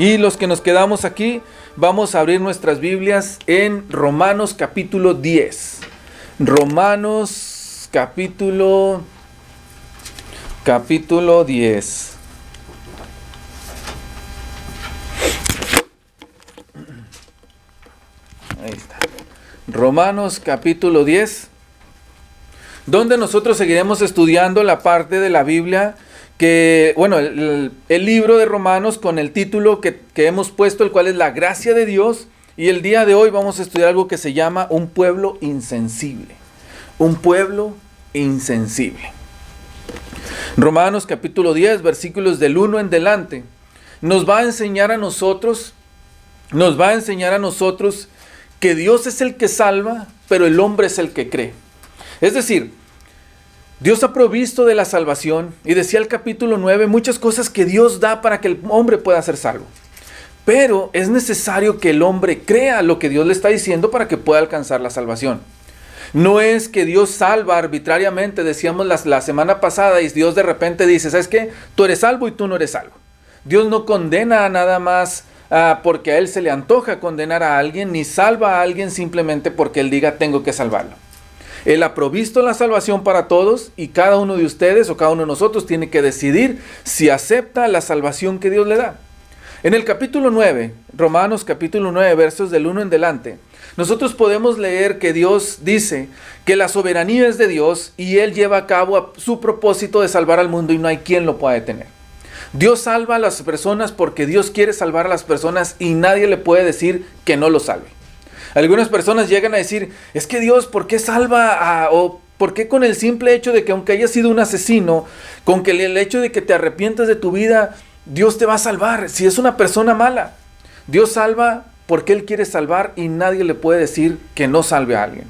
Y los que nos quedamos aquí, vamos a abrir nuestras Biblias en Romanos capítulo 10. Romanos capítulo 10. Ahí está. Romanos capítulo 10, donde nosotros seguiremos estudiando la parte de la Biblia que, bueno, el libro de Romanos con el título que hemos puesto, el cual es la gracia de Dios. Y el día de hoy vamos a estudiar algo que se llama un pueblo insensible. Un pueblo insensible. Romanos capítulo 10, versículos del 1 en adelante, nos va a enseñar a nosotros que Dios es el que salva, pero el hombre es el que cree. Es decir, Dios ha provisto de la salvación, y decía el capítulo 9, muchas cosas que Dios da para que el hombre pueda ser salvo. Pero es necesario que el hombre crea lo que Dios le está diciendo para que pueda alcanzar la salvación. No es que Dios salva arbitrariamente, decíamos la semana pasada, y Dios de repente dice, ¿sabes qué? Tú eres salvo y tú no eres salvo. Dios no condena nada más porque a Él se le antoja condenar a alguien, ni salva a alguien simplemente porque Él diga tengo que salvarlo. Él ha provisto la salvación para todos y cada uno de ustedes o cada uno de nosotros tiene que decidir si acepta la salvación que Dios le da. En el capítulo 9, Romanos capítulo 9, versos del 1 en adelante, nosotros podemos leer que Dios dice que la soberanía es de Dios y Él lleva a cabo su propósito de salvar al mundo y no hay quien lo pueda detener. Dios salva a las personas porque Dios quiere salvar a las personas y nadie le puede decir que no lo salve. Algunas personas llegan a decir, es que Dios, ¿por qué salva o por qué con el simple hecho de que aunque hayas sido un asesino, con que el hecho de que te arrepientas de tu vida, Dios te va a salvar? Si es una persona mala, Dios salva porque Él quiere salvar y nadie le puede decir que no salve a alguien.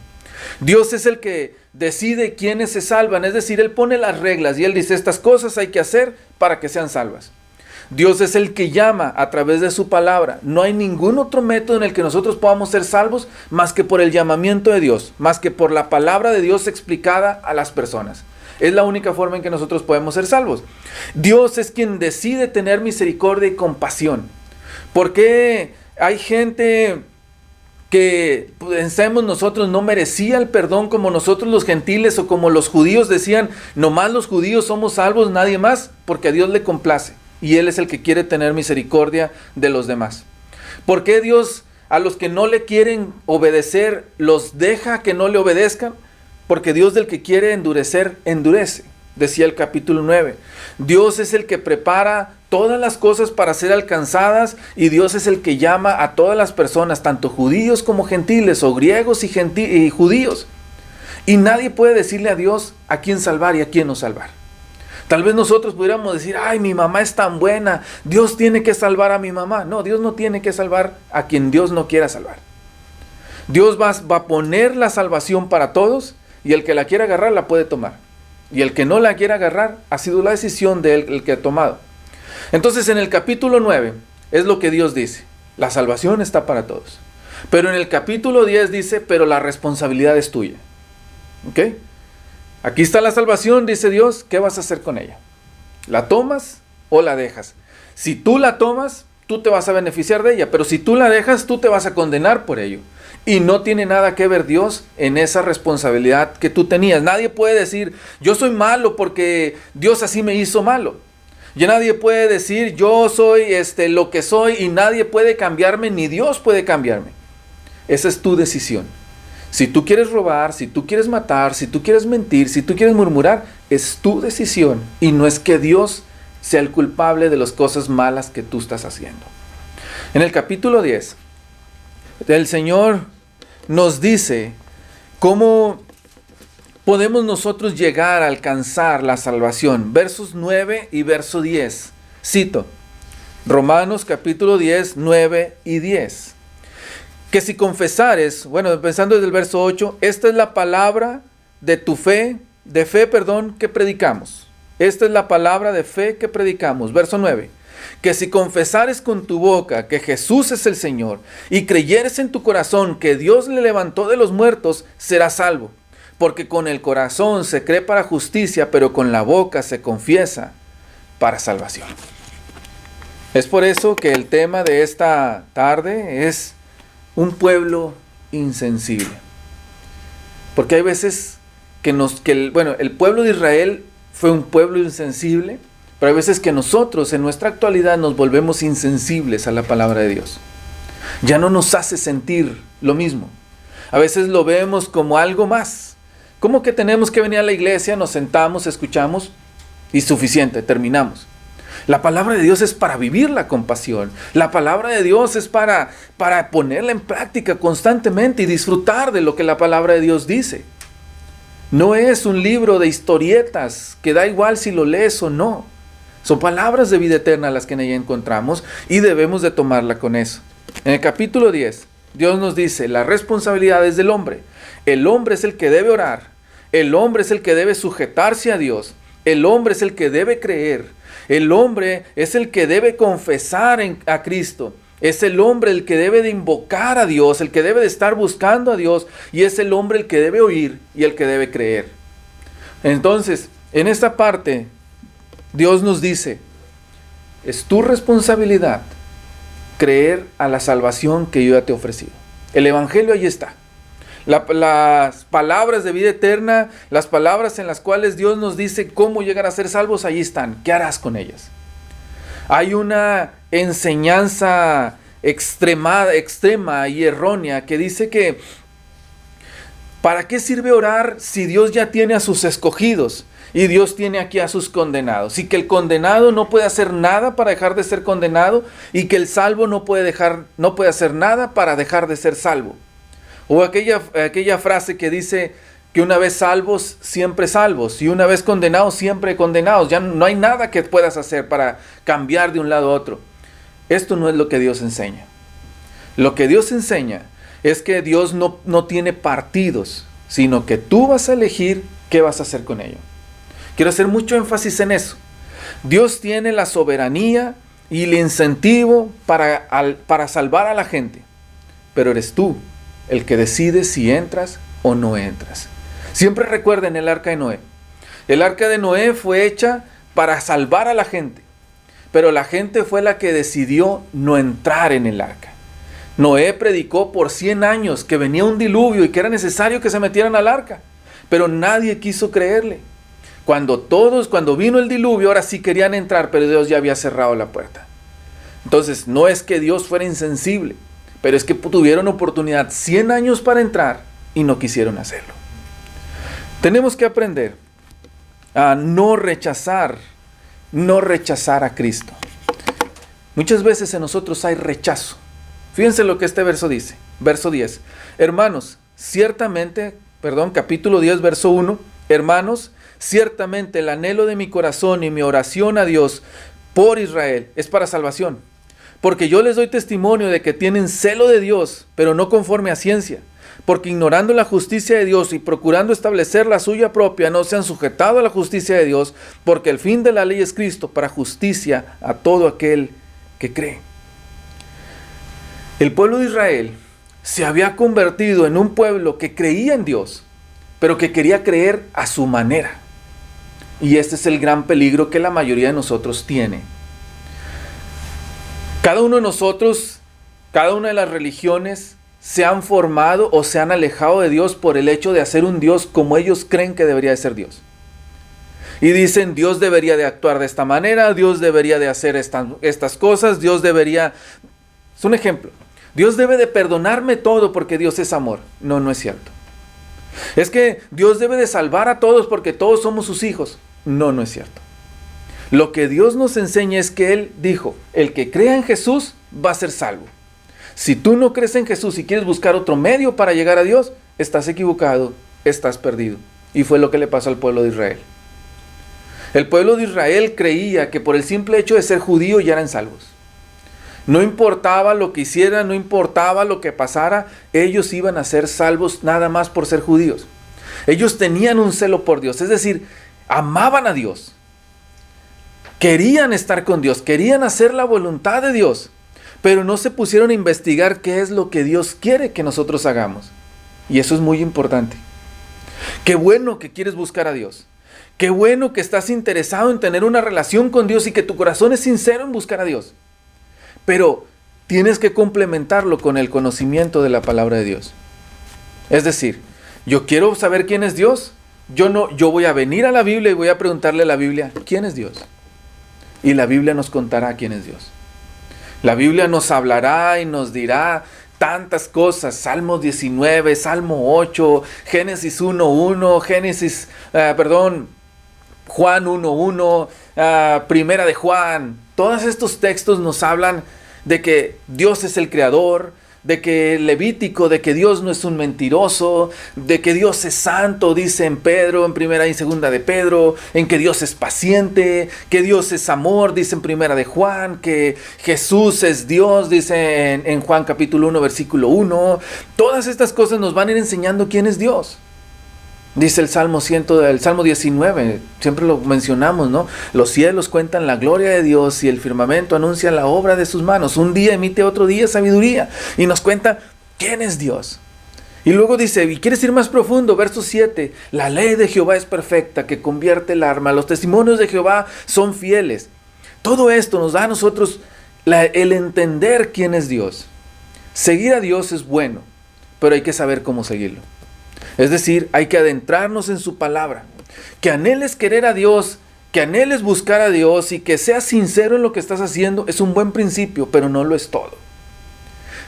Dios es el que decide quiénes se salvan, es decir, Él pone las reglas y Él dice estas cosas hay que hacer para que sean salvas. Dios es el que llama a través de su palabra. No hay ningún otro método en el que nosotros podamos ser salvos más que por el llamamiento de Dios, más que por la palabra de Dios explicada a las personas. Es la única forma en que nosotros podemos ser salvos. Dios es quien decide tener misericordia y compasión. ¿Por qué hay gente que pensemos nosotros no merecía el perdón como nosotros los gentiles o como los judíos decían, nomás los judíos somos salvos, nadie más? Porque a Dios le complace. Y Él es el que quiere tener misericordia de los demás. ¿Por qué Dios a los que no le quieren obedecer los deja que no le obedezcan? Porque Dios del que quiere endurecer, endurece. Decía el capítulo 9. Dios es el que prepara todas las cosas para ser alcanzadas y Dios es el que llama a todas las personas, tanto judíos como gentiles o griegos y judíos. Y nadie puede decirle a Dios a quién salvar y a quién no salvar. Tal vez nosotros pudiéramos decir, ay, mi mamá es tan buena, Dios tiene que salvar a mi mamá. No, Dios no tiene que salvar a quien Dios no quiera salvar. Dios va a poner la salvación para todos y el que la quiera agarrar la puede tomar. Y el que no la quiera agarrar ha sido la decisión de él el que ha tomado. Entonces en el capítulo 9 es lo que Dios dice, la salvación está para todos. Pero en el capítulo 10 dice, pero la responsabilidad es tuya. ¿Ok? Aquí está la salvación, dice Dios, ¿qué vas a hacer con ella? ¿La tomas o la dejas? Si tú la tomas, tú te vas a beneficiar de ella, pero si tú la dejas, tú te vas a condenar por ello. Y no tiene nada que ver Dios en esa responsabilidad que tú tenías. Nadie puede decir, yo soy malo porque Dios así me hizo malo. Ya nadie puede decir, yo soy lo que soy y nadie puede cambiarme, ni Dios puede cambiarme. Esa es tu decisión. Si tú quieres robar, si tú quieres matar, si tú quieres mentir, si tú quieres murmurar, es tu decisión. Y no es que Dios sea el culpable de las cosas malas que tú estás haciendo. En el capítulo 10, el Señor nos dice cómo podemos nosotros llegar a alcanzar la salvación. Versos 9 y verso 10. Cito, Romanos capítulo 10, 9 y 10. Que si confesares, bueno, pensando desde el verso 8, esta es la palabra de fe, que predicamos. Esta es la palabra de fe que predicamos. Verso 9. Que si confesares con tu boca que Jesús es el Señor y creyeres en tu corazón que Dios le levantó de los muertos, serás salvo. Porque con el corazón se cree para justicia, pero con la boca se confiesa para salvación. Es por eso que el tema de esta tarde es un pueblo insensible. Porque hay veces el pueblo de Israel fue un pueblo insensible, pero hay veces que nosotros en nuestra actualidad nos volvemos insensibles a la palabra de Dios. Ya no nos hace sentir lo mismo. A veces lo vemos como algo más. Como que tenemos que venir a la iglesia, nos sentamos, escuchamos y suficiente, terminamos. La palabra de Dios es para vivirla con pasión. La palabra de Dios es para ponerla en práctica constantemente y disfrutar de lo que la palabra de Dios dice. No es un libro de historietas que da igual si lo lees o no. Son palabras de vida eterna las que en ella encontramos y debemos de tomarla con eso. En el capítulo 10, Dios nos dice, la responsabilidad es del hombre. El hombre es el que debe orar. El hombre es el que debe sujetarse a Dios. El hombre es el que debe creer. El hombre es el que debe confesar a Cristo. Es el hombre el que debe de invocar a Dios, el que debe de estar buscando a Dios. Y es el hombre el que debe oír y el que debe creer. Entonces, en esta parte, Dios nos dice, es tu responsabilidad creer a la salvación que yo ya te he ofrecido. El evangelio ahí está. Las palabras de vida eterna, las palabras en las cuales Dios nos dice cómo llegar a ser salvos, ahí están. ¿Qué harás con ellas? Hay una enseñanza extrema y errónea que dice que ¿para qué sirve orar si Dios ya tiene a sus escogidos? Y Dios tiene aquí a sus condenados. Y que el condenado no puede hacer nada para dejar de ser condenado. Y que el salvo no puede hacer nada para dejar de ser salvo. O aquella frase que dice que una vez salvos, siempre salvos. Y una vez condenados, siempre condenados. Ya no hay nada que puedas hacer para cambiar de un lado a otro. Esto no es lo que Dios enseña. Lo que Dios enseña es que Dios no tiene partidos, sino que tú vas a elegir qué vas a hacer con ello. Quiero hacer mucho énfasis en eso. Dios tiene la soberanía y el incentivo para salvar a la gente. Pero eres tú el que decide si entras o no entras. Siempre recuerden el arca de Noé. El arca de Noé fue hecha para salvar a la gente. Pero la gente fue la que decidió no entrar en el arca. Noé predicó por 100 años que venía un diluvio y que era necesario que se metieran al arca. Pero nadie quiso creerle. Cuando vino el diluvio, ahora sí querían entrar, pero Dios ya había cerrado la puerta. Entonces, no es que Dios fuera insensible, pero es que tuvieron oportunidad 100 años para entrar y no quisieron hacerlo. Tenemos que aprender a no rechazar a Cristo. Muchas veces en nosotros hay rechazo. Fíjense lo que este verso dice, verso 10. Hermanos, capítulo 10, verso 1. Hermanos, ciertamente el anhelo de mi corazón y mi oración a Dios por Israel es para salvación. Porque yo les doy testimonio de que tienen celo de Dios, pero no conforme a ciencia. Porque ignorando la justicia de Dios y procurando establecer la suya propia, no se han sujetado a la justicia de Dios, porque el fin de la ley es Cristo para justicia a todo aquel que cree. El pueblo de Israel se había convertido en un pueblo que creía en Dios, pero que quería creer a su manera. Y este es el gran peligro que la mayoría de nosotros tiene. Cada uno de nosotros, cada una de las religiones se han formado o se han alejado de Dios por el hecho de hacer un Dios como ellos creen que debería de ser Dios. Y dicen, Dios debería de actuar de esta manera, Dios debería de hacer estas cosas, Dios debería... Es un ejemplo. Dios debe de perdonarme todo porque Dios es amor. No, no es cierto. Es que Dios debe de salvar a todos porque todos somos sus hijos. No, no es cierto. Lo que Dios nos enseña es que Él dijo, el que crea en Jesús va a ser salvo. Si tú no crees en Jesús y quieres buscar otro medio para llegar a Dios, estás equivocado, estás perdido. Y fue lo que le pasó al pueblo de Israel. El pueblo de Israel creía que por el simple hecho de ser judío ya eran salvos. No importaba lo que hicieran, no importaba lo que pasara, ellos iban a ser salvos nada más por ser judíos. Ellos tenían un celo por Dios, es decir, amaban a Dios. Querían estar con Dios, querían hacer la voluntad de Dios, pero no se pusieron a investigar qué es lo que Dios quiere que nosotros hagamos. Y eso es muy importante. Qué bueno que quieres buscar a Dios. Qué bueno que estás interesado en tener una relación con Dios y que tu corazón es sincero en buscar a Dios. pero tienes que complementarlo con el conocimiento de la palabra de Dios. Es decir, yo quiero saber quién es Dios. Yo voy a venir a la Biblia y voy a preguntarle a la Biblia, ¿quién es Dios? Y la Biblia nos contará quién es Dios. La Biblia nos hablará y nos dirá tantas cosas. Salmo 19, Salmo 8, Génesis 1.1, Juan 1.1, Primera de Juan. Todos estos textos nos hablan de que Dios es el creador, de que Levítico, de que Dios no es un mentiroso, de que Dios es santo, dice en Pedro, en Primera y Segunda de Pedro, en que Dios es paciente, que Dios es amor, dice en Primera de Juan, que Jesús es Dios, dice en Juan capítulo 1, versículo 1. Todas estas cosas nos van a ir enseñando quién es Dios. Dice el Salmo 19, siempre lo mencionamos, ¿no? Los cielos cuentan la gloria de Dios y el firmamento anuncia la obra de sus manos. Un día emite otro día sabiduría y nos cuenta quién es Dios. Y luego dice, y quieres ir más profundo, verso 7, la ley de Jehová es perfecta, que convierte el alma, los testimonios de Jehová son fieles. Todo esto nos da a nosotros el entender quién es Dios. Seguir a Dios es bueno, pero hay que saber cómo seguirlo. Es decir, hay que adentrarnos en su palabra. Que anheles querer a Dios, que anheles buscar a Dios y que seas sincero en lo que estás haciendo es un buen principio, pero no lo es todo.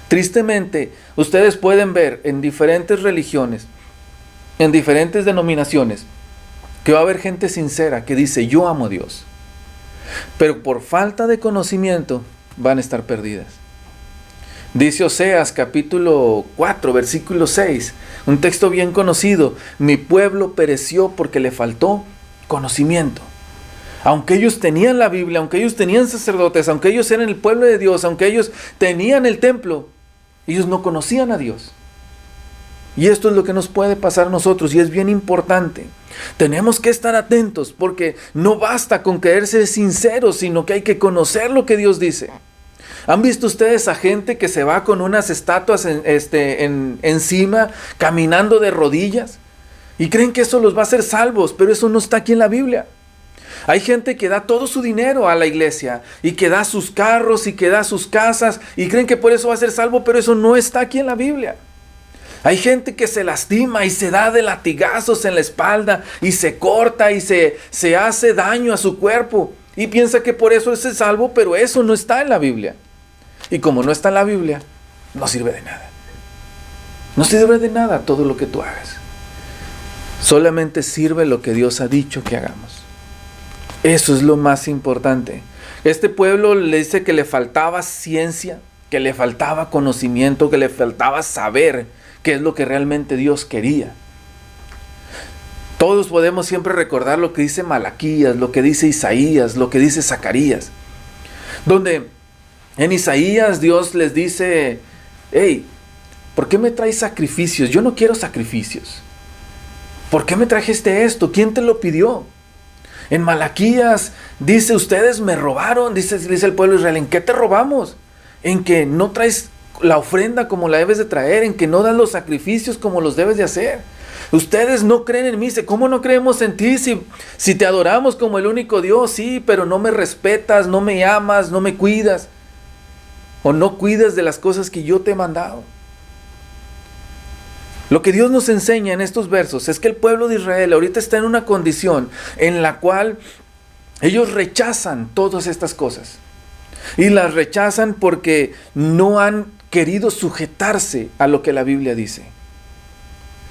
Tristemente, ustedes pueden ver en diferentes religiones, en diferentes denominaciones, que va a haber gente sincera que dice, yo amo a Dios. Pero por falta de conocimiento van a estar perdidas. Dice Oseas capítulo 4, versículo 6, un texto bien conocido, mi pueblo pereció porque le faltó conocimiento. Aunque ellos tenían la Biblia, aunque ellos tenían sacerdotes, aunque ellos eran el pueblo de Dios, aunque ellos tenían el templo, ellos no conocían a Dios. Y esto es lo que nos puede pasar a nosotros y es bien importante. Tenemos que estar atentos porque no basta con quererse sinceros, sino que hay que conocer lo que Dios dice. ¿Han visto ustedes a gente que se va con unas estatuas encima, caminando de rodillas? Y creen que eso los va a hacer salvos, pero eso no está aquí en la Biblia. Hay gente que da todo su dinero a la iglesia, y que da sus carros, y que da sus casas, y creen que por eso va a ser salvo, pero eso no está aquí en la Biblia. Hay gente que se lastima y se da de latigazos en la espalda, y se corta y se hace daño a su cuerpo, y piensa que por eso es salvo, pero eso no está en la Biblia. Y como no está en la Biblia, no sirve de nada. No sirve de nada todo lo que tú hagas. Solamente sirve lo que Dios ha dicho que hagamos. Eso es lo más importante. Este pueblo le dice que le faltaba ciencia, que le faltaba conocimiento, que le faltaba saber qué es lo que realmente Dios quería. Todos podemos siempre recordar lo que dice Malaquías, lo que dice Isaías, lo que dice Zacarías. Donde en Isaías Dios les dice, hey, ¿por qué me traes sacrificios? Yo no quiero sacrificios. ¿Por qué me trajiste esto? ¿Quién te lo pidió? En Malaquías dice, ustedes me robaron, dice el pueblo de Israel, ¿en qué te robamos? En que no traes la ofrenda como la debes de traer, en que no das los sacrificios como los debes de hacer. Ustedes no creen en mí. ¿Cómo no creemos en ti si te adoramos como el único Dios? Sí, pero no me respetas, no me amas, no me cuidas. O no cuidas de las cosas que yo te he mandado. Lo que Dios nos enseña en estos versos es que el pueblo de Israel ahorita está en una condición en la cual ellos rechazan todas estas cosas. Y las rechazan porque no han querido sujetarse a lo que la Biblia dice.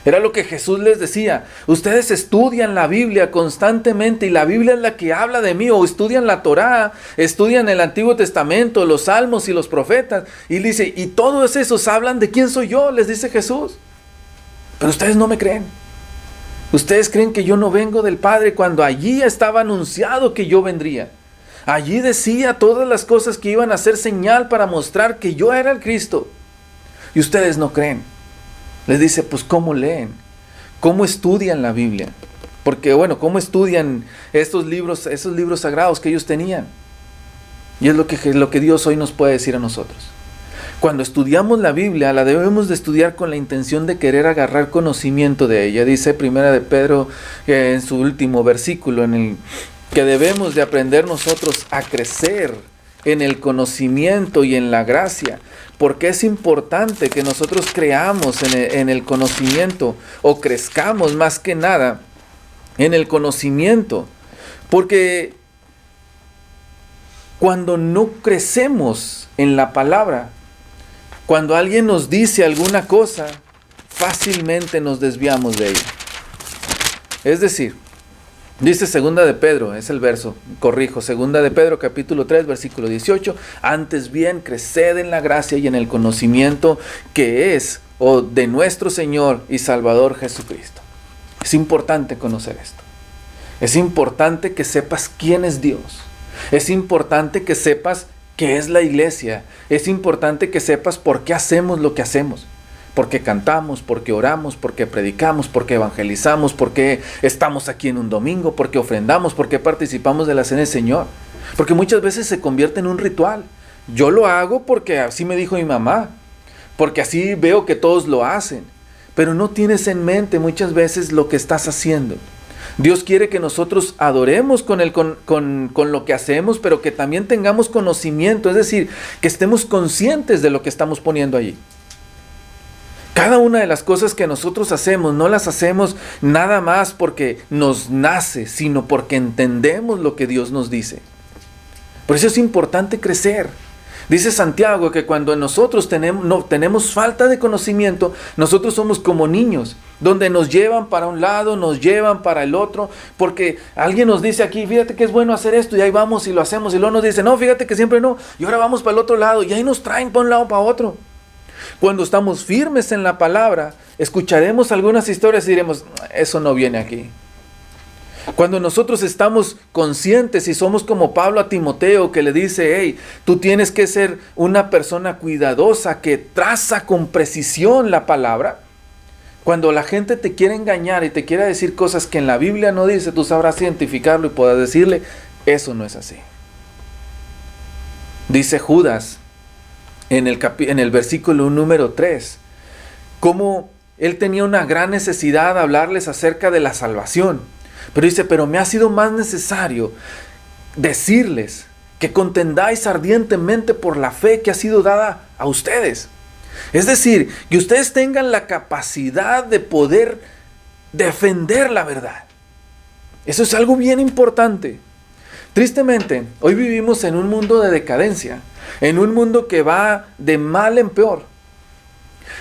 Era lo que Jesús les decía. Ustedes estudian la Biblia constantemente y la Biblia es la que habla de mí. O estudian la Torá, estudian el Antiguo Testamento, los Salmos y los profetas. Y dice, y todos esos hablan de quién soy yo, les dice Jesús. Pero ustedes no me creen. Ustedes creen que yo no vengo del Padre cuando allí estaba anunciado que yo vendría. Allí decía todas las cosas que iban a ser señal para mostrar que yo era el Cristo. Y ustedes no creen. Les dice, pues ¿cómo leen? ¿Cómo estudian la Biblia? Porque bueno, ¿cómo estudian esos libros sagrados que ellos tenían? Y es lo que Dios hoy nos puede decir a nosotros. Cuando estudiamos la Biblia, la debemos de estudiar con la intención de querer agarrar conocimiento de ella. Dice Primera de Pedro en su último versículo, en el que debemos de aprender nosotros a crecer en el conocimiento y en la gracia. Porque es importante que nosotros creamos en el conocimiento, o crezcamos más que nada en el conocimiento. Porque cuando no crecemos en la palabra, cuando alguien nos dice alguna cosa, fácilmente nos desviamos de ella. Es decir, dice segunda de Pedro, es el verso, corrijo, segunda de Pedro capítulo 3, versículo 18, antes bien creced en la gracia y en el conocimiento que es, o de nuestro Señor y Salvador Jesucristo. Es importante conocer esto. Es importante que sepas quién es Dios. Es importante que sepas qué es la iglesia. Es importante que sepas por qué hacemos lo que hacemos. Porque cantamos, porque oramos, porque predicamos, porque evangelizamos, porque estamos aquí en un domingo, porque ofrendamos, porque participamos de la cena del Señor. Porque muchas veces se convierte en un ritual. Yo lo hago porque así me dijo mi mamá, porque así veo que todos lo hacen. Pero no tienes en mente muchas veces lo que estás haciendo. Dios quiere que nosotros adoremos con lo que hacemos, pero que también tengamos conocimiento, es decir, que estemos conscientes de lo que estamos poniendo allí. Cada una de las cosas que nosotros hacemos, no las hacemos nada más porque nos nace, sino porque entendemos lo que Dios nos dice. Por eso es importante crecer. Dice Santiago que cuando nosotros tenemos falta de conocimiento, nosotros somos como niños, donde nos llevan para un lado, nos llevan para el otro, porque alguien nos dice aquí, fíjate que es bueno hacer esto, y ahí vamos y lo hacemos, y luego nos dice, no, fíjate que siempre no, y ahora vamos para el otro lado, y ahí nos traen para un lado, para otro. Cuando estamos firmes en la palabra, escucharemos algunas historias y diremos, eso no viene aquí. Cuando nosotros estamos conscientes y somos como Pablo a Timoteo, que le dice, hey, tú tienes que ser una persona cuidadosa que traza con precisión la palabra. Cuando la gente te quiere engañar y te quiere decir cosas que en la Biblia no dice, tú sabrás identificarlo y podrás decirle, eso no es así. Dice Judas en el versículo número 3, cómo él tenía una gran necesidad de hablarles acerca de la salvación. Pero dice, pero me ha sido más necesario decirles que contendáis ardientemente por la fe que ha sido dada a ustedes. Es decir, que ustedes tengan la capacidad de poder defender la verdad. Eso es algo bien importante. Tristemente, hoy vivimos en un mundo de decadencia, en un mundo que va de mal en peor.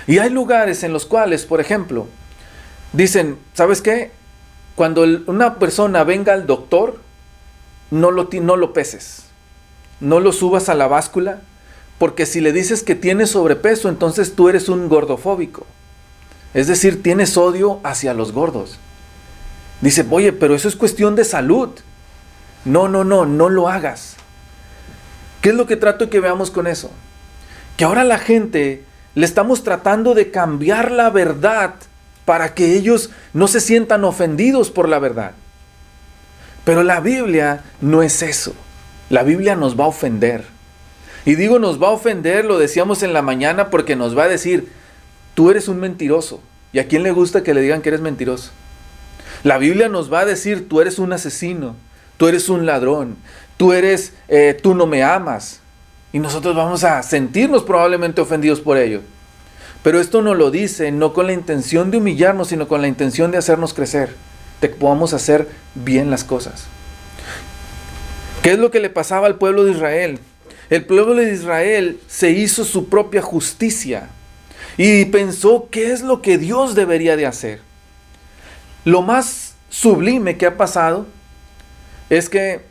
Y hay lugares en los cuales, por ejemplo, dicen, ¿sabes qué? Cuando una persona venga al doctor, no lo peses, no lo subas a la báscula, porque si le dices que tiene sobrepeso, entonces tú eres un gordofóbico. Es decir, tienes odio hacia los gordos. Dice, oye, pero eso es cuestión de salud. No lo hagas. ¿Qué es lo que trato de que veamos con eso? Que ahora la gente le estamos tratando de cambiar la verdad para que ellos no se sientan ofendidos por la verdad. Pero la Biblia no es eso. La Biblia nos va a ofender. Y digo nos va a ofender, lo decíamos en la mañana, porque nos va a decir, tú eres un mentiroso. ¿Y a quién le gusta que le digan que eres mentiroso? La Biblia nos va a decir, tú eres un asesino, tú eres un ladrón, tú no me amas. Y nosotros vamos a sentirnos probablemente ofendidos por ello. Pero esto nos lo dice no con la intención de humillarnos, sino con la intención de hacernos crecer, de que podamos hacer bien las cosas. ¿Qué es lo que le pasaba al pueblo de Israel? El pueblo de Israel se hizo su propia justicia y pensó qué es lo que Dios debería de hacer. Lo más sublime que ha pasado es que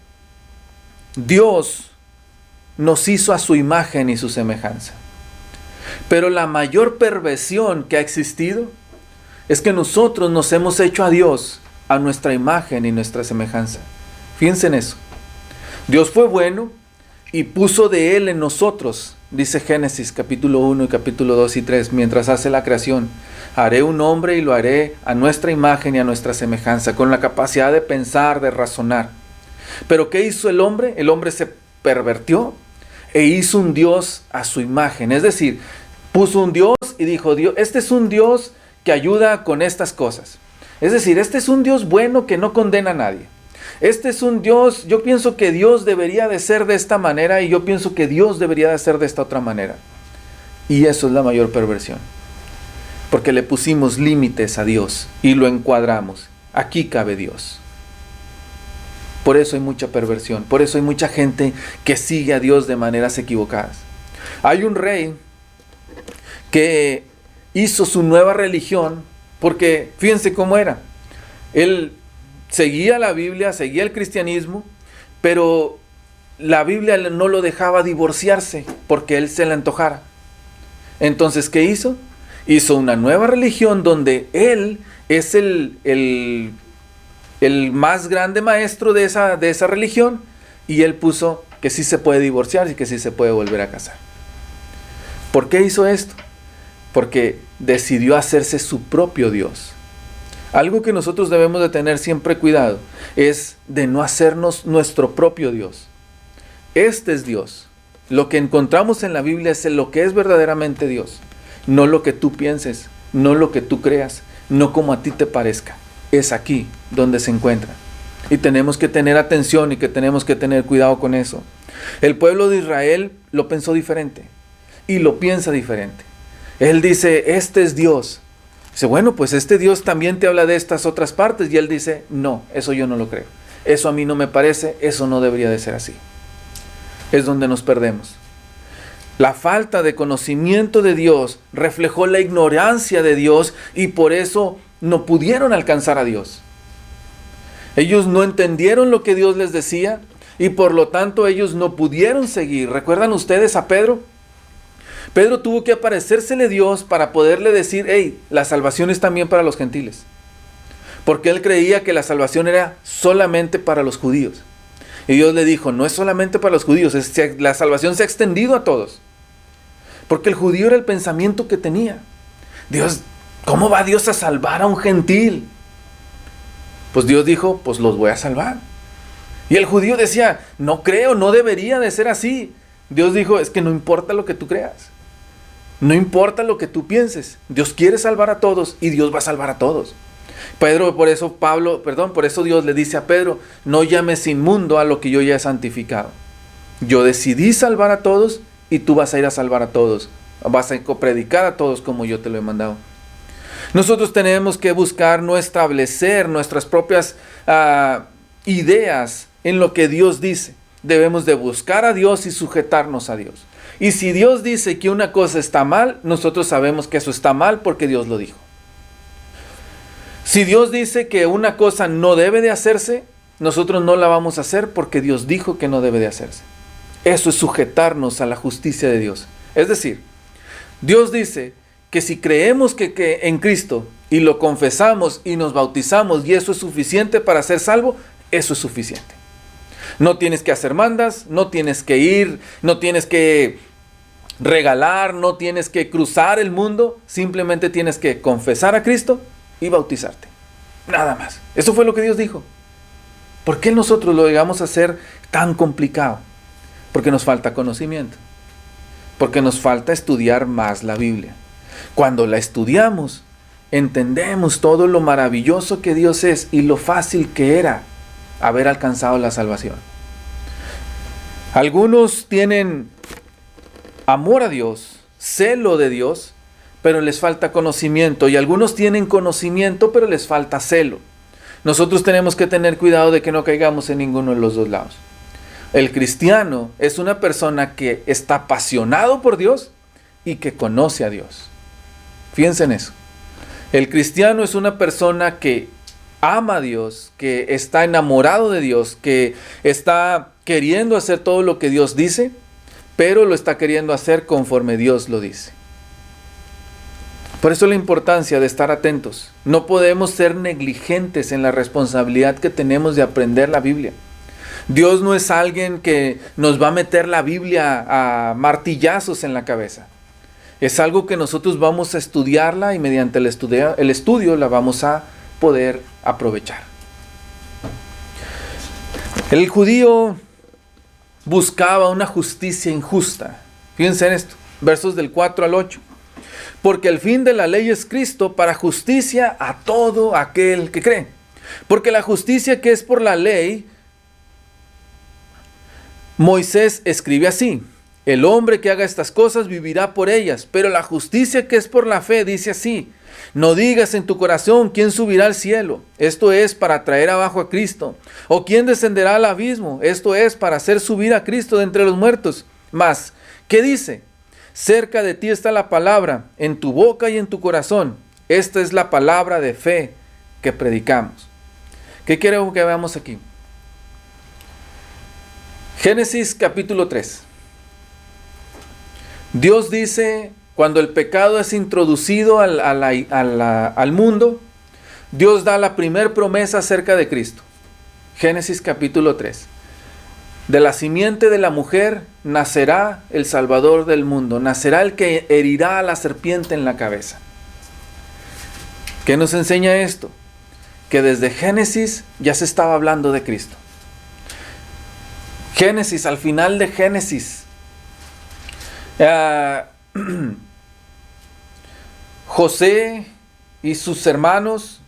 Dios nos hizo a su imagen y su semejanza. Pero la mayor perversión que ha existido es que nosotros nos hemos hecho a Dios a nuestra imagen y nuestra semejanza. Fíjense en eso. Dios fue bueno y puso de Él en nosotros, dice Génesis capítulo 1 y capítulo 2 y 3, mientras hace la creación. Haré un hombre y lo haré a nuestra imagen y a nuestra semejanza, con la capacidad de pensar, de razonar. Pero ¿qué hizo el hombre? El hombre se pervertió e hizo un Dios a su imagen. Es decir, puso un Dios y dijo, Dios, este es un Dios que ayuda con estas cosas. Es decir, este es un Dios bueno que no condena a nadie. Este es un Dios, yo pienso que Dios debería de ser de esta manera y yo pienso que Dios debería de ser de esta otra manera. Y eso es la mayor perversión. Porque le pusimos límites a Dios y lo encuadramos. Aquí cabe Dios. Por eso hay mucha perversión, por eso hay mucha gente que sigue a Dios de maneras equivocadas. Hay un rey que hizo su nueva religión porque fíjense cómo era. Él seguía la Biblia, seguía el cristianismo, pero la Biblia no lo dejaba divorciarse porque él se le antojara. Entonces, ¿qué hizo? Hizo una nueva religión donde él es el más grande maestro de esa religión, y él puso que sí se puede divorciar y que sí se puede volver a casar. ¿Por qué hizo esto? Porque decidió hacerse su propio Dios. Algo que nosotros debemos de tener siempre cuidado es de no hacernos nuestro propio Dios. Este es Dios. Lo que encontramos en la Biblia es lo que es verdaderamente Dios. No lo que tú pienses, no lo que tú creas, no como a ti te parezca. Es aquí donde se encuentra. Y tenemos que tener atención y que tenemos que tener cuidado con eso. El pueblo de Israel lo pensó diferente y lo piensa diferente. Él dice, este es Dios. Dice, bueno, pues este Dios también te habla de estas otras partes. Y él dice, no, eso yo no lo creo. Eso a mí no me parece, eso no debería de ser así. Es donde nos perdemos. La falta de conocimiento de Dios reflejó la ignorancia de Dios y por eso no pudieron alcanzar a Dios. Ellos no entendieron lo que Dios les decía y por lo tanto ellos no pudieron seguir. ¿Recuerdan ustedes a Pedro? Pedro tuvo que aparecérsele a Dios para poderle decir, hey, la salvación es también para los gentiles. Porque él creía que la salvación era solamente para los judíos. Y Dios le dijo, no es solamente para los judíos, la salvación se ha extendido a todos. Porque el judío era el pensamiento que tenía. Dios, ¿cómo va Dios a salvar a un gentil? Pues Dios dijo, pues los voy a salvar. Y el judío decía, no creo, no debería de ser así. Dios dijo, es que no importa lo que tú creas. No importa lo que tú pienses. Dios quiere salvar a todos y Dios va a salvar a todos. Por eso Dios le dice a Pedro, no llames inmundo a lo que yo ya he santificado. Yo decidí salvar a todos y tú vas a ir a salvar a todos. Vas a predicar a todos como yo te lo he mandado. Nosotros tenemos que buscar no establecer nuestras propias ideas en lo que Dios dice. Debemos de buscar a Dios y sujetarnos a Dios. Y si Dios dice que una cosa está mal, nosotros sabemos que eso está mal porque Dios lo dijo. Si Dios dice que una cosa no debe de hacerse, nosotros no la vamos a hacer porque Dios dijo que no debe de hacerse. Eso es sujetarnos a la justicia de Dios. Es decir, Dios dice que si creemos que en Cristo y lo confesamos y nos bautizamos y eso es suficiente para ser salvo, eso es suficiente. No tienes que hacer mandas, no tienes que ir, no tienes que regalar, no tienes que cruzar el mundo, simplemente tienes que confesar a Cristo y bautizarte. Nada más. Eso fue lo que Dios dijo. ¿Por qué nosotros lo llegamos a hacer tan complicado? Porque nos falta conocimiento. Porque nos falta estudiar más la Biblia. Cuando la estudiamos, entendemos todo lo maravilloso que Dios es y lo fácil que era haber alcanzado la salvación. Algunos tienen amor a Dios, celo de Dios, pero les falta conocimiento. Y algunos tienen conocimiento, pero les falta celo. Nosotros tenemos que tener cuidado de que no caigamos en ninguno de los dos lados. El cristiano es una persona que está apasionado por Dios y que conoce a Dios. Fíjense en eso. El cristiano es una persona que ama a Dios, que está enamorado de Dios, que está queriendo hacer todo lo que Dios dice, pero lo está queriendo hacer conforme Dios lo dice. Por eso la importancia de estar atentos. No podemos ser negligentes en la responsabilidad que tenemos de aprender la Biblia. Dios no es alguien que nos va a meter la Biblia a martillazos en la cabeza. Es algo que nosotros vamos a estudiarla y mediante el estudio la vamos a poder aprovechar. El judío buscaba una justicia injusta. Fíjense en esto, versos del 4 al 8. Porque el fin de la ley es Cristo para justicia a todo aquel que cree. Porque la justicia que es por la ley, Moisés escribe así: el hombre que haga estas cosas vivirá por ellas. Pero la justicia que es por la fe dice así: no digas en tu corazón quién subirá al cielo, esto es para traer abajo a Cristo, o quién descenderá al abismo, esto es para hacer subir a Cristo de entre los muertos. Mas, ¿qué dice? Cerca de ti está la palabra, en tu boca y en tu corazón. Esta es la palabra de fe que predicamos. ¿Qué quiero que veamos aquí? Génesis capítulo 3. Dios dice, cuando el pecado es introducido al mundo, Dios da la primer promesa acerca de Cristo. Génesis capítulo 3. De la simiente de la mujer nacerá el Salvador del mundo, nacerá el que herirá a la serpiente en la cabeza. ¿Qué nos enseña esto? Que desde Génesis ya se estaba hablando de Cristo. Génesis, al final de Génesis, José y sus hermanos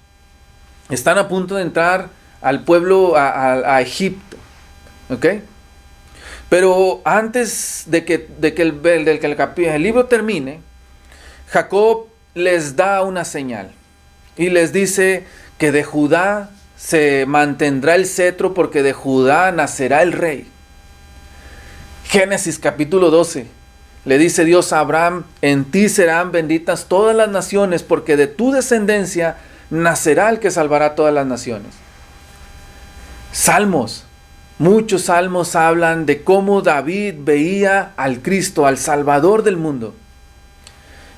están a punto de entrar al pueblo, a Egipto. ¿Ok? Pero antes de que el libro termine, Jacob les da una señal y les dice que de Judá se mantendrá el cetro, porque de Judá nacerá el rey. Génesis capítulo 12. Le dice Dios a Abraham: en ti serán benditas todas las naciones, porque de tu descendencia nacerá el que salvará todas las naciones. Salmos. Muchos salmos hablan de cómo David veía al Cristo, al Salvador del mundo.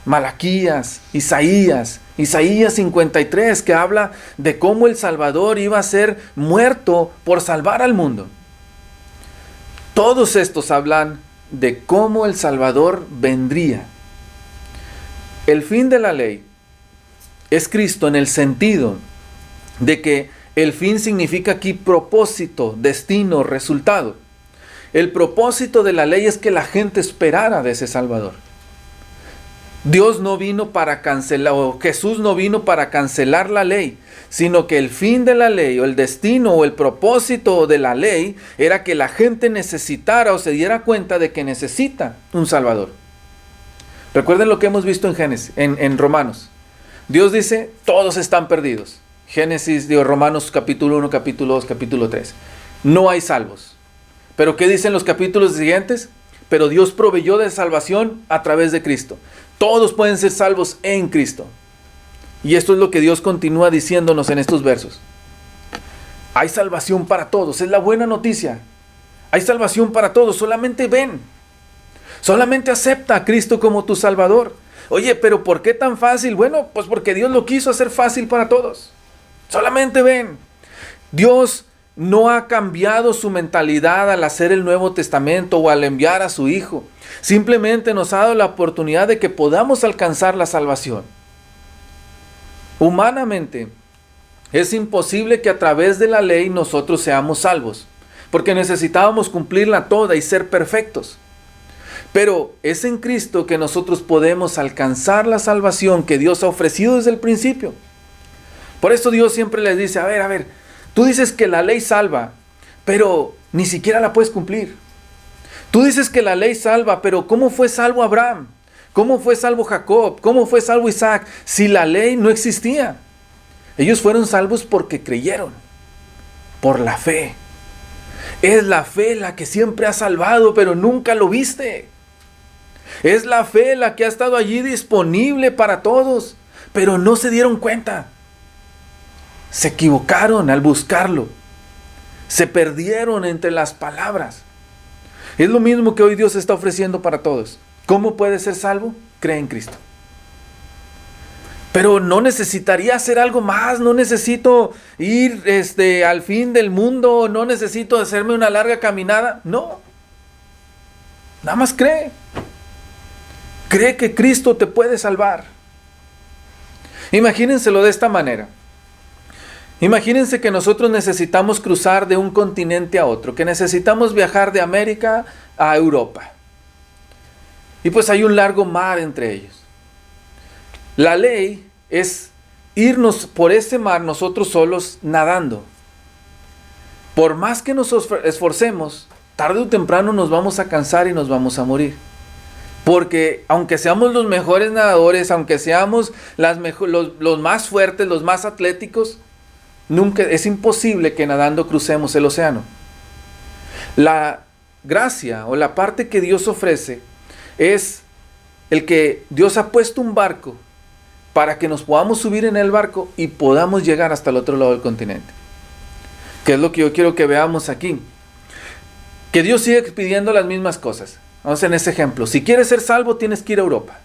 Malaquías, Isaías 53, que habla de cómo el Salvador iba a ser muerto por salvar al mundo. Todos estos hablan de cómo el Salvador vendría. El fin de la ley es Cristo, en el sentido de que el fin significa aquí propósito, destino, resultado. El propósito de la ley es que la gente esperara de ese Salvador. Dios no vino para cancelar, o Jesús no vino para cancelar la ley, sino que el fin de la ley, o el destino, o el propósito de la ley, era que la gente necesitara o se diera cuenta de que necesita un Salvador. Recuerden lo que hemos visto en Génesis, en Romanos. Dios dice, todos están perdidos. Romanos capítulo 1, capítulo 2, capítulo 3. No hay salvos. ¿Pero qué dicen los capítulos siguientes? Pero Dios proveyó de salvación a través de Cristo. Todos pueden ser salvos en Cristo. Y esto es lo que Dios continúa diciéndonos en estos versos. Hay salvación para todos. Es la buena noticia. Hay salvación para todos. Solamente ven. Solamente acepta a Cristo como tu Salvador. Oye, pero ¿por qué tan fácil? Bueno, pues porque Dios lo quiso hacer fácil para todos. Solamente ven. Dios no ha cambiado su mentalidad al hacer el Nuevo Testamento o al enviar a su Hijo. Simplemente nos ha dado la oportunidad de que podamos alcanzar la salvación. Humanamente, es imposible que a través de la ley nosotros seamos salvos, porque necesitábamos cumplirla toda y ser perfectos. Pero es en Cristo que nosotros podemos alcanzar la salvación que Dios ha ofrecido desde el principio. Por eso Dios siempre les dice, a ver, tú dices que la ley salva, pero ni siquiera la puedes cumplir. Tú dices que la ley salva, pero ¿cómo fue salvo Abraham? ¿Cómo fue salvo Jacob? ¿Cómo fue salvo Isaac? Si la ley no existía. Ellos fueron salvos porque creyeron, por la fe. Es la fe la que siempre ha salvado, pero nunca lo viste. Es la fe la que ha estado allí disponible para todos, pero no se dieron cuenta. Se equivocaron al buscarlo. Se perdieron entre las palabras. Es lo mismo que hoy Dios está ofreciendo para todos. ¿Cómo puedes ser salvo? Cree en Cristo. Pero no necesitaría hacer algo más. No necesito ir al fin del mundo. No necesito hacerme una larga caminada. No. Nada más cree. Cree que Cristo te puede salvar. Imagínenselo de esta manera. Imagínense que nosotros necesitamos cruzar de un continente a otro, que necesitamos viajar de América a Europa. Y pues hay un largo mar entre ellos. La ley es irnos por ese mar nosotros solos nadando. Por más que nos esforcemos, tarde o temprano nos vamos a cansar y nos vamos a morir. Porque aunque seamos los mejores nadadores, aunque seamos los más fuertes, los más atléticos, nunca es imposible que nadando crucemos el océano. La gracia o la parte que Dios ofrece es el que Dios ha puesto un barco para que nos podamos subir en el barco y podamos llegar hasta el otro lado del continente. ¿Qué es lo que yo quiero que veamos aquí? Que Dios sigue pidiendo las mismas cosas. Vamos en ese ejemplo. Si quieres ser salvo, tienes que ir a Europa.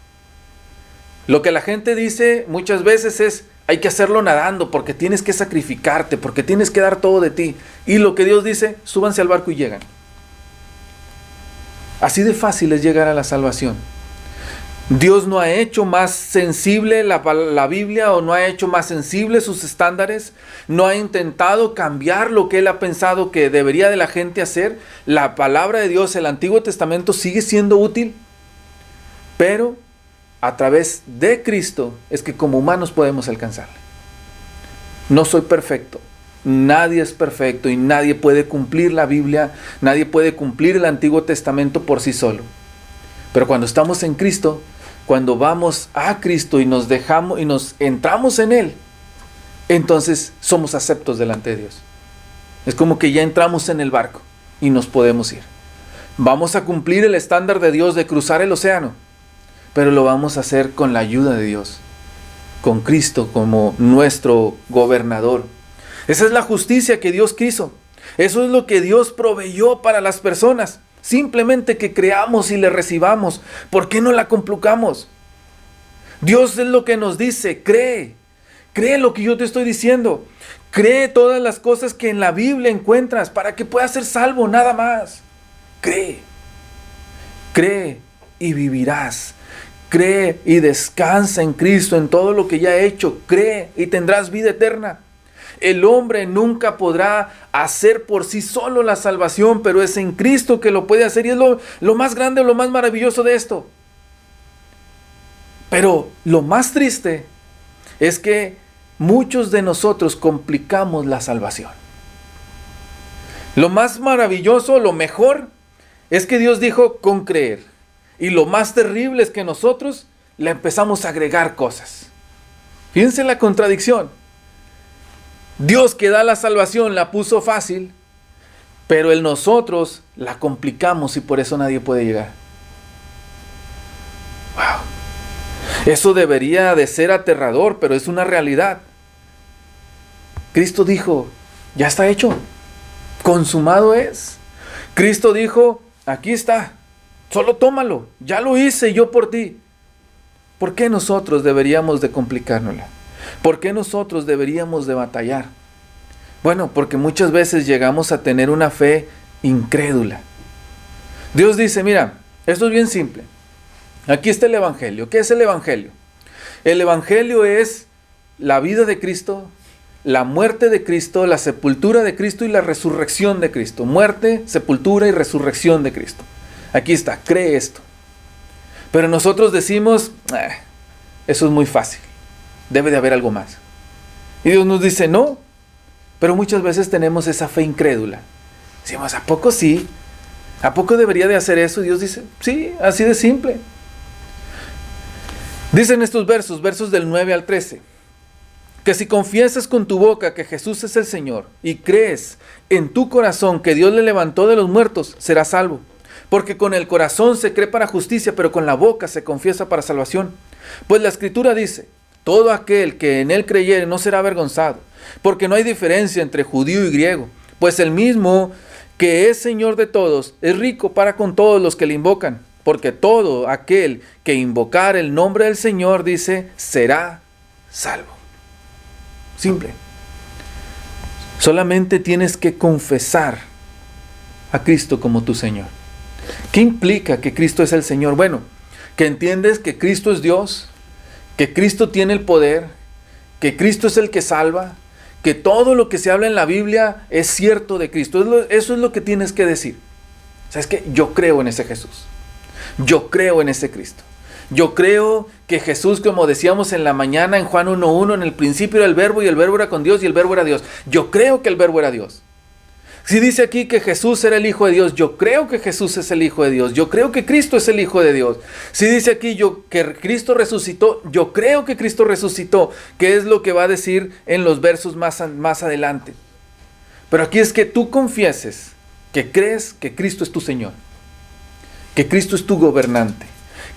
Lo que la gente dice muchas veces es, hay que hacerlo nadando porque tienes que sacrificarte, porque tienes que dar todo de ti. Y lo que Dios dice, súbanse al barco y llegan. Así de fácil es llegar a la salvación. Dios no ha hecho más sensible la Biblia, o no ha hecho más sensible sus estándares, no ha intentado cambiar lo que Él ha pensado que debería de la gente hacer. La palabra de Dios, el Antiguo Testamento, sigue siendo útil, pero a través de Cristo es que como humanos podemos alcanzarle. No soy perfecto, nadie es perfecto y nadie puede cumplir la Biblia, nadie puede cumplir el Antiguo Testamento por sí solo. Pero cuando estamos en Cristo, cuando vamos a Cristo y nos dejamos y nos entramos en Él, entonces somos aceptos delante de Dios. Es como que ya entramos en el barco y nos podemos ir. Vamos a cumplir el estándar de Dios de cruzar el océano, pero lo vamos a hacer con la ayuda de Dios, con Cristo como nuestro gobernador. Esa es la justicia que Dios quiso. Eso es lo que Dios proveyó para las personas. Simplemente que creamos y le recibamos. ¿Por qué no la complicamos? Dios es lo que nos dice, cree. Cree lo que yo te estoy diciendo. Cree todas las cosas que en la Biblia encuentras para que puedas ser salvo, nada más. Cree. Cree y vivirás. Cree y descansa en Cristo, en todo lo que ya ha hecho. Cree y tendrás vida eterna. El hombre nunca podrá hacer por sí solo la salvación, pero es en Cristo que lo puede hacer, y es lo más grande, lo más maravilloso de esto. Pero lo más triste es que muchos de nosotros complicamos la salvación. Lo más maravilloso, lo mejor, es que Dios dijo con creer. Y lo más terrible es que nosotros le empezamos a agregar cosas. Fíjense la contradicción. Dios que da la salvación la puso fácil, pero en nosotros la complicamos y por eso nadie puede llegar. Wow. Eso debería de ser aterrador, pero es una realidad. Cristo dijo, ya está hecho, consumado es. Cristo dijo, aquí está, solo tómalo, ya lo hice yo por ti. ¿Por qué nosotros deberíamos de complicárnosla? ¿Por qué nosotros deberíamos de batallar? Bueno, porque muchas veces llegamos a tener una fe incrédula. Dios dice, mira, esto es bien simple. Aquí está el Evangelio. ¿Qué es el Evangelio? El Evangelio es la vida de Cristo, la muerte de Cristo, la sepultura de Cristo y la resurrección de Cristo. Muerte, sepultura y resurrección de Cristo. Aquí está, cree esto. Pero nosotros decimos, eso es muy fácil. Debe de haber algo más. Y Dios nos dice, no. Pero muchas veces tenemos esa fe incrédula. Decimos, ¿a poco sí? ¿A poco debería de hacer eso? Y Dios dice, sí, así de simple. Dicen estos versos del 9 al 13, que si confiesas con tu boca que Jesús es el Señor y crees en tu corazón que Dios le levantó de los muertos, serás salvo. Porque con el corazón se cree para justicia, pero con la boca se confiesa para salvación. Pues la Escritura dice, todo aquel que en él creyere no será avergonzado, porque no hay diferencia entre judío y griego, pues el mismo que es Señor de todos es rico para con todos los que le invocan, porque todo aquel que invocar el nombre del Señor, dice, será salvo. Simple. Solamente tienes que confesar a Cristo como tu Señor. ¿Qué implica que Cristo es el Señor? Bueno, que entiendes que Cristo es Dios, que Cristo tiene el poder, que Cristo es el que salva, que todo lo que se habla en la Biblia es cierto de Cristo. Eso es lo que tienes que decir. ¿Sabes qué? Yo creo en ese Jesús. Yo creo en ese Cristo. Yo creo que Jesús, como decíamos en la mañana en Juan 1:1, en el principio era el verbo y el verbo era con Dios y el verbo era Dios. Yo creo que el verbo era Dios. Si dice aquí que Jesús era el Hijo de Dios, yo creo que Jesús es el Hijo de Dios. Yo creo que Cristo es el Hijo de Dios. Si dice aquí que Cristo resucitó, yo creo que Cristo resucitó, que es lo que va a decir en los versos más adelante. Pero aquí es que tú confieses que crees que Cristo es tu Señor, que Cristo es tu gobernante,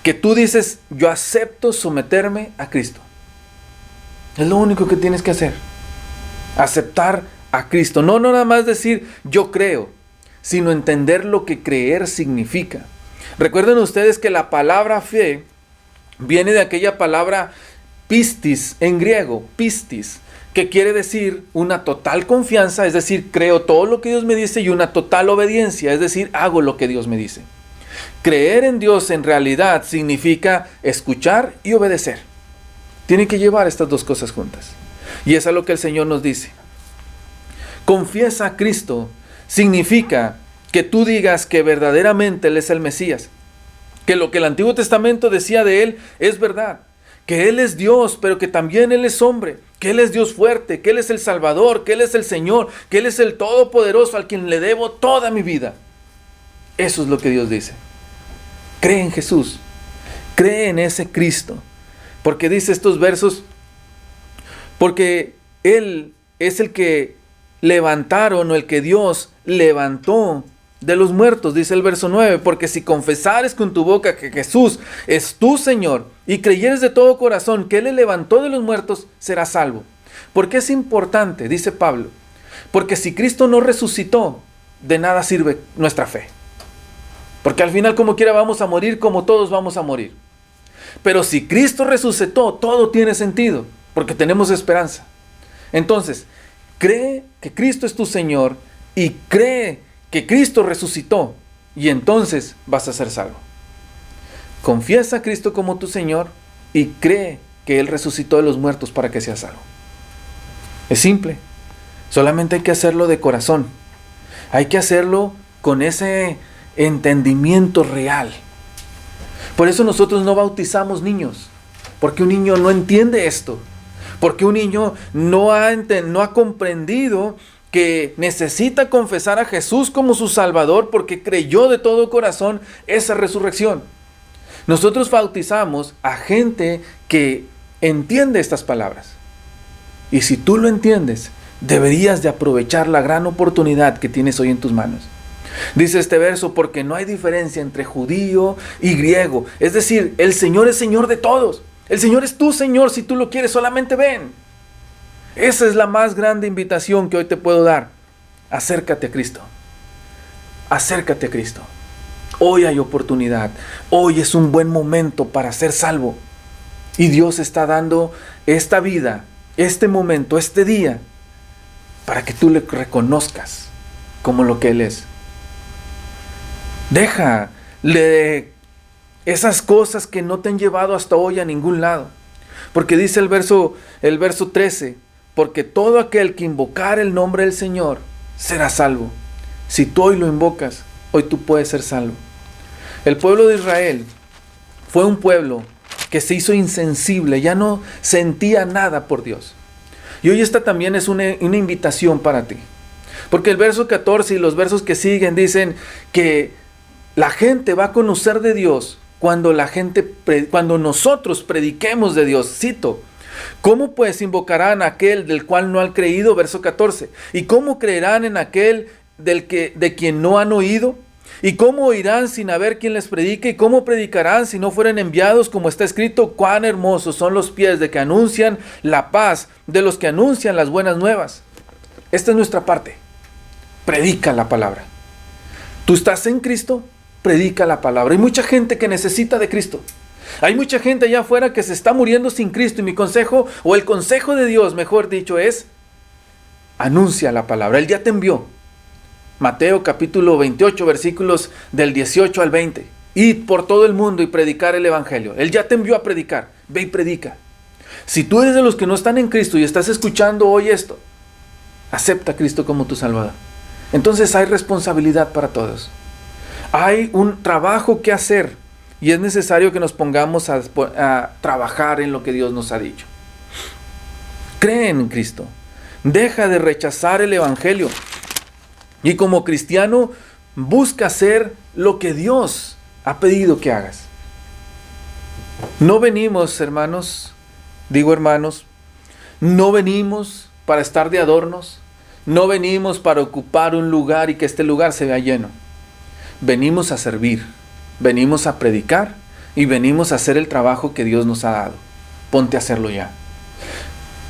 que tú dices, yo acepto someterme a Cristo. Es lo único que tienes que hacer, aceptar a Cristo. No nada más decir yo creo, sino entender lo que creer significa. Recuerden ustedes que la palabra fe viene de aquella palabra pistis en griego, pistis, que quiere decir una total confianza, es decir, creo todo lo que Dios me dice, y una total obediencia, es decir, hago lo que Dios me dice. Creer en Dios en realidad significa escuchar y obedecer. Tiene que llevar estas dos cosas juntas. Y eso es lo que el Señor nos dice. Confiesa a Cristo significa que tú digas que verdaderamente Él es el Mesías, que lo que el Antiguo Testamento decía de Él es verdad, que Él es Dios, pero que también Él es hombre, que Él es Dios fuerte, que Él es el Salvador, que Él es el Señor, que Él es el Todopoderoso al quien le debo toda mi vida. Eso es lo que Dios dice. Cree en Jesús, cree en ese Cristo, porque dice estos versos, porque Él es el que levantaron, o el que Dios levantó de los muertos, dice el verso 9, porque si confesares con tu boca que Jesús es tu Señor y creyeres de todo corazón que Él le levantó de los muertos, serás salvo. ¿Por qué es importante? Dice Pablo, porque si Cristo no resucitó, de nada sirve nuestra fe. Porque al final, como quiera, vamos a morir como todos vamos a morir. Pero si Cristo resucitó, todo tiene sentido, porque tenemos esperanza. Entonces, cree que Cristo es tu Señor y cree que Cristo resucitó, y entonces vas a ser salvo. Confiesa a Cristo como tu Señor y cree que Él resucitó de los muertos para que seas salvo. Es simple, solamente hay que hacerlo de corazón. Hay que hacerlo con ese entendimiento real. Por eso nosotros no bautizamos niños, porque un niño no entiende esto. Porque un niño no ha comprendido que necesita confesar a Jesús como su Salvador, porque creyó de todo corazón esa resurrección. Nosotros bautizamos a gente que entiende estas palabras. Y si tú lo entiendes, deberías de aprovechar la gran oportunidad que tienes hoy en tus manos. Dice este verso, porque no hay diferencia entre judío y griego. Es decir, el Señor es Señor de todos. El Señor es tu Señor, si tú lo quieres, solamente ven. Esa es la más grande invitación que hoy te puedo dar. Acércate a Cristo. Acércate a Cristo. Hoy hay oportunidad. Hoy es un buen momento para ser salvo. Y Dios está dando esta vida, este momento, este día, para que tú le reconozcas como lo que Él es. Déjale esas cosas que no te han llevado hasta hoy a ningún lado. Porque dice el verso 13, porque todo aquel que invocar el nombre del Señor será salvo. Si tú hoy lo invocas, hoy tú puedes ser salvo. El pueblo de Israel fue un pueblo que se hizo insensible, ya no sentía nada por Dios. Y hoy esta también es una invitación para ti. Porque el verso 14 y los versos que siguen dicen que la gente va a conocer de Dios cuando nosotros prediquemos de Dios. Cito, ¿cómo pues invocarán a aquel del cual no han creído? Verso 14. ¿Y cómo creerán en aquel de quien no han oído? ¿Y cómo oirán sin haber quien les predique? ¿Y cómo predicarán si no fueren enviados? Como está escrito, cuán hermosos son los pies de que anuncian la paz, de los que anuncian las buenas nuevas. Esta es nuestra parte. Predica la palabra. ¿Tú estás en Cristo? Predica la palabra. Hay mucha gente que necesita de Cristo. Hay mucha gente allá afuera que se está muriendo sin Cristo. Y mi consejo, o el consejo de Dios, mejor dicho, es: anuncia la palabra. Él ya te envió. Mateo capítulo 28, versículos del 18 al 20. Id por todo el mundo y predicar el evangelio. Él ya te envió a predicar. Ve y predica. Si tú eres de los que no están en Cristo y estás escuchando hoy esto, acepta a Cristo como tu Salvador. Entonces hay responsabilidad para todos. Hay un trabajo que hacer. y es necesario que nos pongamos a trabajar en lo que Dios nos ha dicho. Cree en Cristo. Deja de rechazar el Evangelio. Y como cristiano, busca hacer lo que Dios ha pedido que hagas. No venimos, hermanos, no venimos para estar de adornos. No venimos para ocupar un lugar y que este lugar se vea lleno. Venimos a servir, venimos a predicar y venimos a hacer el trabajo que Dios nos ha dado. Ponte a hacerlo ya.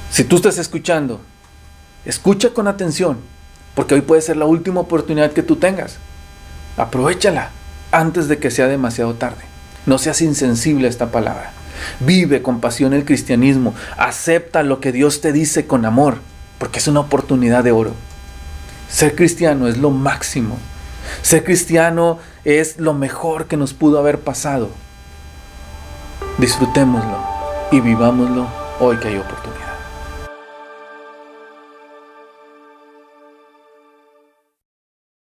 Si tú estás escuchando, escucha con atención, porque hoy puede ser la última oportunidad que tú tengas. Aprovéchala antes de que sea demasiado tarde. No seas insensible a esta palabra. Vive con pasión el cristianismo. Acepta lo que Dios te dice con amor, porque es una oportunidad de oro. Ser cristiano es lo máximo. Ser cristiano es lo mejor que nos pudo haber pasado. Disfrutémoslo y vivámoslo hoy que hay oportunidad.